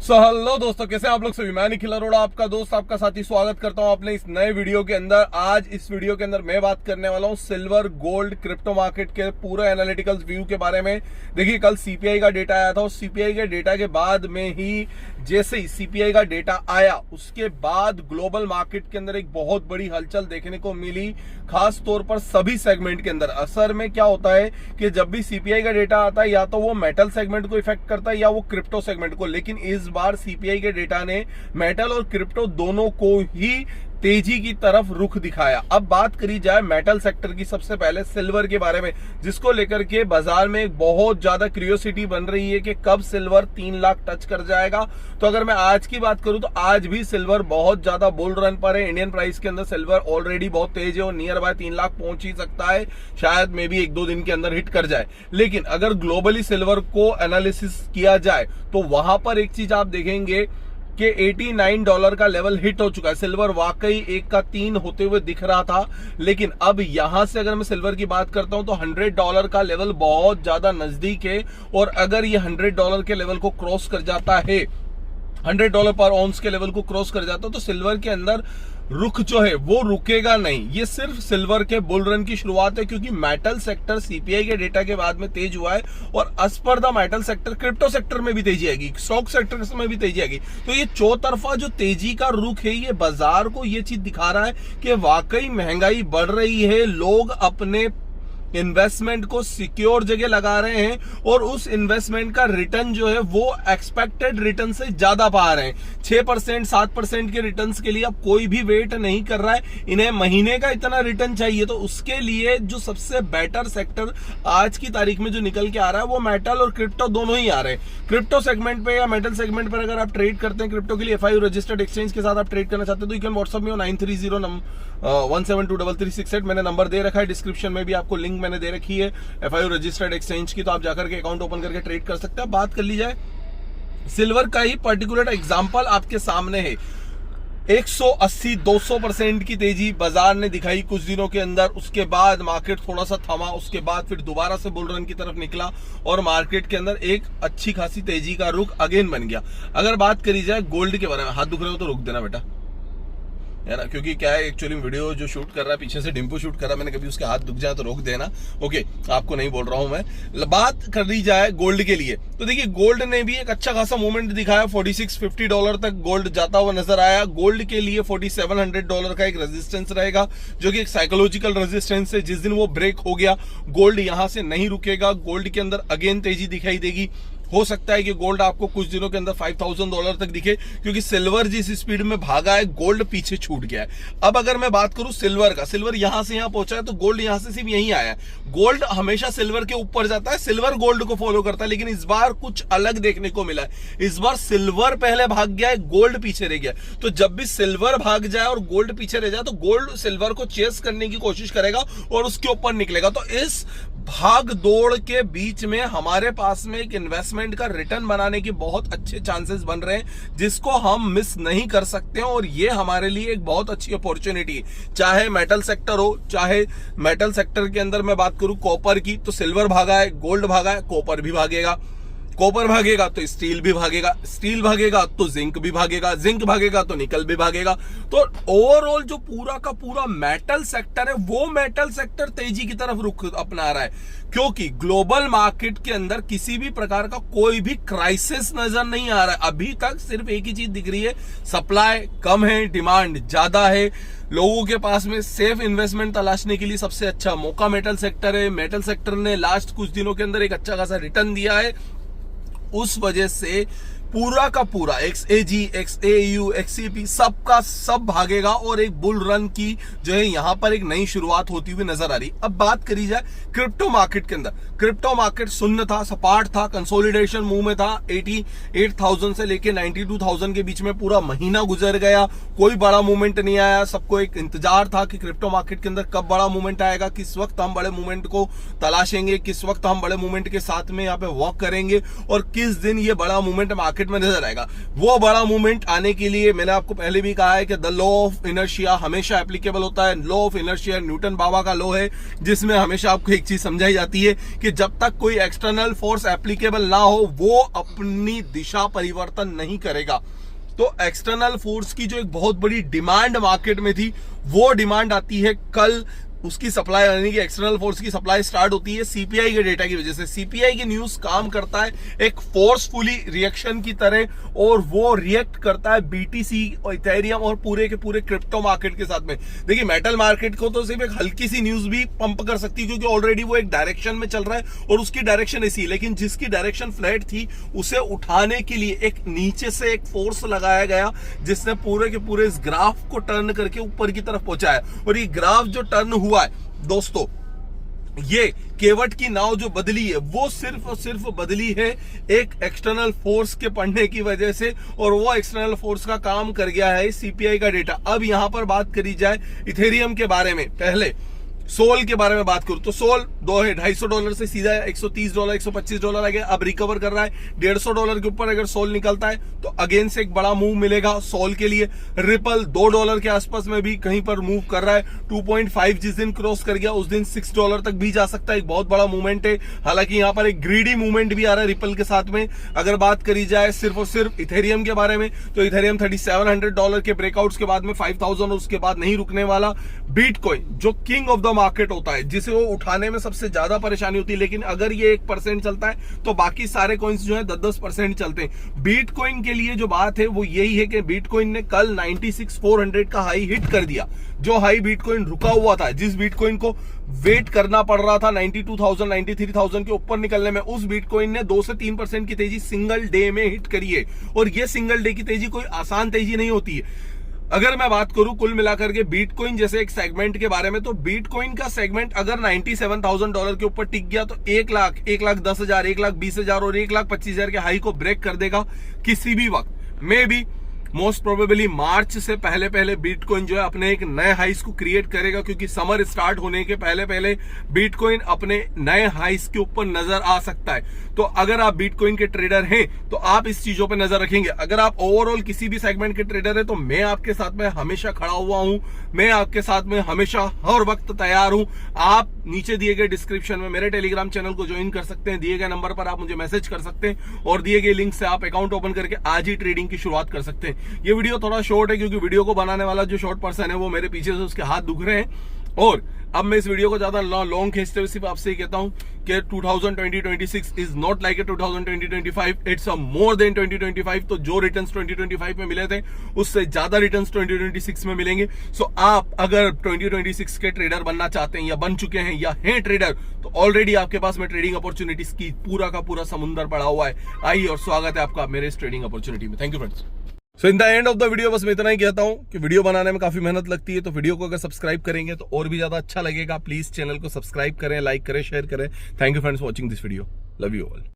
Hello दोस्तों, कैसे आप लोग सभी। मैं निखिल अरोड़ा, आपका दोस्त, आपका साथी, स्वागत करता हूं अपने इस नए वीडियो के अंदर। आज इस वीडियो के अंदर मैं बात करने वाला हूं सिल्वर, गोल्ड, क्रिप्टो मार्केट के पूरे एनालिटिकल व्यू के बारे में। देखिए, कल सीपीआई का डेटा आया था और सीपीआई के डेटा के बाद में ही जैसे ही सीपीआई का डेटा आया उसके बाद ग्लोबल मार्केट के अंदर एक बहुत बड़ी हलचल देखने को मिली, खास तौर पर सभी सेगमेंट के अंदर। असर में क्या होता है कि जब भी सीपीआई का डेटा आता है या तो वो मेटल सेगमेंट को इफेक्ट करता है या वो क्रिप्टो सेगमेंट को, लेकिन इस बार सीपीआई के डेटा ने मेटल और क्रिप्टो दोनों को ही तेजी की तरफ रुख दिखाया। अब बात करी जाए मेटल सेक्टर की, सबसे पहले सिल्वर के बारे में, जिसको लेकर के बाजार में एक बहुत ज्यादा क्यूरियोसिटी बन रही है कि कब सिल्वर 3 लाख टच कर जाएगा। तो अगर मैं आज की बात करूं तो आज भी सिल्वर बहुत ज्यादा बुल रन पर है। इंडियन प्राइस के अंदर सिल्वर ऑलरेडी बहुत तेज है और नियर बाय 3 लाख पहुंच ही सकता है, शायद मे भी 1-2 दिन के अंदर हिट कर जाए। लेकिन अगर ग्लोबली सिल्वर को एनालिसिस किया जाए तो वहां पर एक चीज आप देखेंगे कि $89 का लेवल हिट हो चुका है। सिल्वर वाकई 1 का 3 होते हुए दिख रहा था, लेकिन अब यहां से अगर मैं सिल्वर की बात करता हूं तो $100 का लेवल बहुत ज्यादा नजदीक है। और अगर ये $100 के लेवल को क्रॉस कर जाता है, $100 पर ऑन्स के लेवल को क्रॉस कर जाता है, तो सिल्वर के अंदर रुख जो है वो रुकेगा नहीं। ये सिर्फ सिल्वर के बुल रन की शुरुआत है, क्योंकि मेटल सेक्टर सीपीआई के डेटा के बाद में तेज हुआ है और as per the metal sector crypto sector में भी तेजी आएगी, स्टॉक सेक्टर में भी तेजी आएगी। तो ये चौतरफा जो तेजी का रुख है, ये बाजार को ये चीज दिखा रहा है कि वाकई महंगाई बढ़ रही है, लोग अपने इन्वेस्टमेंट को सिक्योर जगह लगा रहे हैं और उस इन्वेस्टमेंट का रिटर्न जो है वो एक्सपेक्टेड रिटर्न से ज्यादा पा रहे हैं। 6% 7% के रिटर्न्स के लिए अब कोई भी वेट नहीं कर रहा है, इन्हें महीने का इतना रिटर्न चाहिए। तो उसके लिए जो सबसे बेटर सेक्टर आज की तारीख में जो निकल के आ रहा है वो मेटल और क्रिप्टो दोनों ही आ रहे हैं। क्रिप्टो सेगमेंट पे या मेटल सेगमेंट पर अगर आप ट्रेड करते हैं क्रिप्टो के लिए, FIU रजिस्टर्ड एक्सचेंज के साथ आप ट्रेड करना चाहते हैं तो यू कैन व्हाट्सएप में 9301723368। मैंने नंबर दे रखा है, डिस्क्रिप्शन में भी आपको लिंक मैंने दे रखी है FIU रजिस्टर्ड एक्सचेंज की, तो आप जाकर के अकाउंट ओपन करके ट्रेड कर सकते हैं। बात कर ली जाए सिल्वर का ही पर्टिकुलर एग्जांपल आपके सामने है। 180-200% की तेजी बाजार ने दिखाई कुछ दिनों के अंदर, उसके बाद मार्केट थोड़ा सा थमा, उसके बाद फिर दोबारा से बुल रन की तरफ निकला और मार्केट के अंदर एक अच्छी खासी तेजी का रुख अगेन बन गया। अगर बात करी जाए गोल्ड के बारे में, हाथ दुख रहे हो तो रुक देना बेटा, है ना, क्योंकि क्या है एक्चुअली वीडियो जो शूट कर रहा है पीछे से डिम्पो शूट कर रहा है, मैंने कभी उसके हाथ दुख जाए तो रोक देना। ओके, आपको नहीं बोल रहा हूं मैं। बात कर ली जाए गोल्ड के लिए तो देखिए, गोल्ड ने भी एक अच्छा खासा मूवमेंट दिखाया, $46-50 तक गोल्ड जाता हुआ नजर आया। गोल्ड के लिए $4700 का एक रेजिस्टेंस रहेगा, जो कि एक साइकोलॉजिकल रेजिस्टेंस है। जिस दिन वो ब्रेक हो गया, गोल्ड यहां से नहीं रुकेगा, गोल्ड के अंदर अगेन तेजी दिखाई देगी। हो सकता है कि गोल्ड आपको कुछ दिनों के अंदर $5000 तक दिखे, क्योंकि सिल्वर जिस स्पीड में भागा है गोल्ड पीछे छूट गया है। अब अगर मैं बात करूं सिल्वर का, सिल्वर यहां से यहां पहुंचा है तो गोल्ड यहां से सिर्फ यहीं आया है। गोल्ड हमेशा सिल्वर के ऊपर जाता है, सिल्वर गोल्ड को फॉलो करता है, लेकिन इस बार कुछ अलग देखने को मिला है। इस बार सिल्वर पहले भाग गया है, गोल्ड पीछे रह गया। तो जब भी सिल्वर भाग जाए और गोल्ड पीछे रह जाए तो गोल्ड सिल्वर को चेस करने की कोशिश करेगा और उसके ऊपर निकलेगा। तो इस भाग दौड़ के बीच में हमारे पास में एक इन्वेस्टमेंट का रिटर्न बनाने के बहुत अच्छे चांसेस बन रहे हैं, जिसको हम मिस नहीं कर सकते हैं। और ये हमारे लिए एक बहुत अच्छी अपॉर्चुनिटी है, चाहे मेटल सेक्टर हो, चाहे मेटल सेक्टर के अंदर मैं बात करूं कॉपर की, तो सिल्वर भागा है, गोल्ड भागा है, कॉपर भी भागेगा। कॉपर भागेगा तो स्टील भी भागेगा, स्टील भागेगा तो जिंक भी भागेगा, जिंक भागेगा तो निकल भी भागेगा। तो ओवरऑल जो पूरा का पूरा मेटल सेक्टर है वो मेटल सेक्टर तेजी की तरफ रुख अपना रहा है, क्योंकि ग्लोबल मार्केट के अंदर किसी भी प्रकार का कोई भी क्राइसिस नजर नहीं आ रहा है। अभी तक सिर्फ एक ही चीज दिख रही है, सप्लाई कम है, डिमांड ज्यादा है। लोगों के पास में सेफ इन्वेस्टमेंट तलाशने के लिए सबसे अच्छा मौका मेटल सेक्टर है। मेटल सेक्टर ने लास्ट कुछ दिनों के अंदर एक अच्छा खासा रिटर्न दिया है, उस वजह से पूरा का पूरा XAG, XAU, XCP सबका सब भागेगा और एक बुल रन की जो है यहां पर एक नई शुरुआत होती हुई नजर आ रही। अब बात करी जाए क्रिप्टो मार्केट के अंदर, क्रिप्टो मार्केट शून्य था, सपाट था, कंसोलिडेशन मूव में था। 88,000 से लेके 92,000 के बीच में पूरा महीना गुजर गया, कोई बड़ा मूवमेंट नहीं आया। सबको एक इंतजार था कि क्रिप्टो मार्केट के अंदर कब बड़ा मूवमेंट आएगा, किस वक्त हम बड़े मूवमेंट को तलाशेंगे, किस वक्त हम बड़े मूवमेंट के साथ में यहाँ पे वॉक करेंगे और किस दिन ये बड़ा मूवमेंट मार्केट मार्केट में नजर आएगा। वो बड़ा मूवमेंट आने के लिए मैंने आपको पहले भी कहा है कि द लॉ ऑफ इनर्शिया हमेशा एप्लीकेबल होता है। लॉ ऑफ इनर्शिया न्यूटन बाबा का लॉ है, जिसमें हमेशा आपको एक चीज समझाई जाती है कि जब तक कोई एक्सटर्नल फोर्स एप्लीकेबल ना हो वो अपनी दिशा परिवर्तन नहीं करेगा। तो एक्सटर्नल फोर्स की जो एक बहुत बड़ी डिमांड मार्केट में थी, वो डिमांड आती है कल, उसकी सप्लाई यानी कि एक्सटर्नल फोर्स की सप्लाई स्टार्ट होती है सीपीआई के डेटा की वजह से। सीपीआई की न्यूज काम करता है एक फोर्सफुली रिएक्शन की तरह, और वो रिएक्ट करता है बीटीसी और इथेरियम और पूरे के पूरे क्रिप्टो मार्केट के साथ में। देखिए मेटल मार्केट को तो सिर्फ एक हल्की सी न्यूज भी पंप कर सकती है, क्योंकि ऑलरेडी वो एक डायरेक्शन में चल रहा है और उसकी डायरेक्शन ऐसी, लेकिन जिसकी डायरेक्शन फ्लैट थी उसे उठाने के लिए एक नीचे से एक फोर्स लगाया गया, जिसने पूरे के पूरे इस ग्राफ को टर्न करके ऊपर की तरफ पहुंचाया। और ये ग्राफ जो टर्न हुआ है दोस्तों, ये केवट की नाव जो बदली है वो सिर्फ और सिर्फ बदली है एक एक्सटर्नल फोर्स के पढ़ने की वजह से, और वो एक्सटर्नल फोर्स का काम कर गया है सीपीआई का डेटा। अब यहां पर बात करी जाए इथेरियम के बारे में, पहले सोल के बारे में बात करूं तो सोल $250 से सीधा $130 $125 आ गया, अब रिकवर कर रहा है। $150 के ऊपर अगर सोल निकलता है तो अगेन से एक बड़ा मूव मिलेगा सोल के लिए। रिपल $2 के आसपास में भी कहीं पर मूव कर रहा है। 2.5 जिस दिन क्रॉस कर गया उस दिन $6 तक भी जा सकता है, एक बहुत बड़ा मूवमेंट है। हालांकि यहाँ पर एक ग्रीडी मूवमेंट भी आ रहा है रिपल के साथ में। अगर बात करी जाए सिर्फ और सिर्फ इथेरियम के बारे में तो इथेरियम $3700 के ब्रेकआउट्स के बाद में 5000 और उसके बाद नहीं रुकने वाला। बिटकॉइन जो किंग ऑफ द मार्केट होता है, जिसे वो उठाने में सबसे ज्यादा परेशानी होती है, लेकिन अगर ये 1% चलता है तो बाकी सारे कॉइन्स जो है 10-10% चलते हैं। बिटकॉइन के लिए जो बात है वो यही है कि बिटकॉइन ने कल 96,400 का हाई हिट कर दिया। जो हाई बिटकॉइन रुका हुआ था, जिस बिटकॉइन को वेट करना पड़ रहा था 92,000 93,000 के ऊपर निकलने में, उस बिटकॉइन ने 2 से 3% की तेजी सिंगल डे में हिट करी है। और ये सिंगल डे की तेजी कोई आसान तेजी नहीं होती है। अगर मैं बात करूं कुल मिलाकर के बिटकॉइन जैसे एक सेगमेंट के बारे में, तो बिटकॉइन का सेगमेंट अगर $97,000 के ऊपर टिक गया तो 1 लाख 1,10,000 1,20,000 और 1,25,000 के हाई को ब्रेक कर देगा किसी भी वक्त। मे बी मोस्ट प्रोबेबली मार्च से पहले पहले बिटकॉइन जो है अपने एक नए हाइस को क्रिएट करेगा, क्योंकि समर स्टार्ट होने के पहले पहले बिटकॉइन अपने नए हाइस के ऊपर नजर आ सकता है। तो अगर आप बिटकॉइन के ट्रेडर हैं तो आप इस चीजों पे नजर रखेंगे। अगर आप ओवरऑल किसी भी सेगमेंट के ट्रेडर है तो मैं आपके साथ में हमेशा खड़ा हुआ हूं, मैं आपके साथ में हमेशा हर वक्त तैयार हूं। आप नीचे दिए गए डिस्क्रिप्शन में मेरे टेलीग्राम चैनल को ज्वाइन कर सकते हैं, दिए गए नंबर पर आप मुझे मैसेज कर सकते हैं और दिए गए लिंक से आप अकाउंट ओपन करके आज ही ट्रेडिंग की शुरुआत कर सकते हैं। ये वीडियो थोड़ा शॉर्ट है क्योंकि वीडियो को बनाने वाला जो शॉर्ट पर्सन है वो मेरे पीछे से उसके हाथ दुख रहे हैं, और अब मैं इस वीडियो को ज्यादा लॉन्ग खींचते हुए सिर्फ आपसे ही कहता हूं कि 2026 is not like a 2025, it's a more than 2025। तो जो रिटर्न्स 2025 में मिले थे उससे ज्यादा रिटर्न्स 2026 में मिलेंगे। सो आप अगर 2026 के ट्रेडर बनना चाहते हैं या बन चुके हैं या हैं ट्रेडर, तो ऑलरेडी आपके पास में ट्रेडिंग अपॉर्चुनिटीज की पूरा का पूरा समुंदर पड़ा हुआ है। आइए और स्वागत है आपका मेरे इस ट्रेडिंग अपॉर्चुनिटी में। Thank you friends. So in the end of the video बस मैं इतना ही कहता हूं कि वीडियो बनाने में काफी मेहनत लगती है, तो वीडियो को अगर सब्सक्राइब करेंगे तो और भी ज्यादा अच्छा लगेगा। प्लीज चैनल को सब्सक्राइब करें, लाइक करें, शेयर करें। Thank you friends for watching this video. Love you all.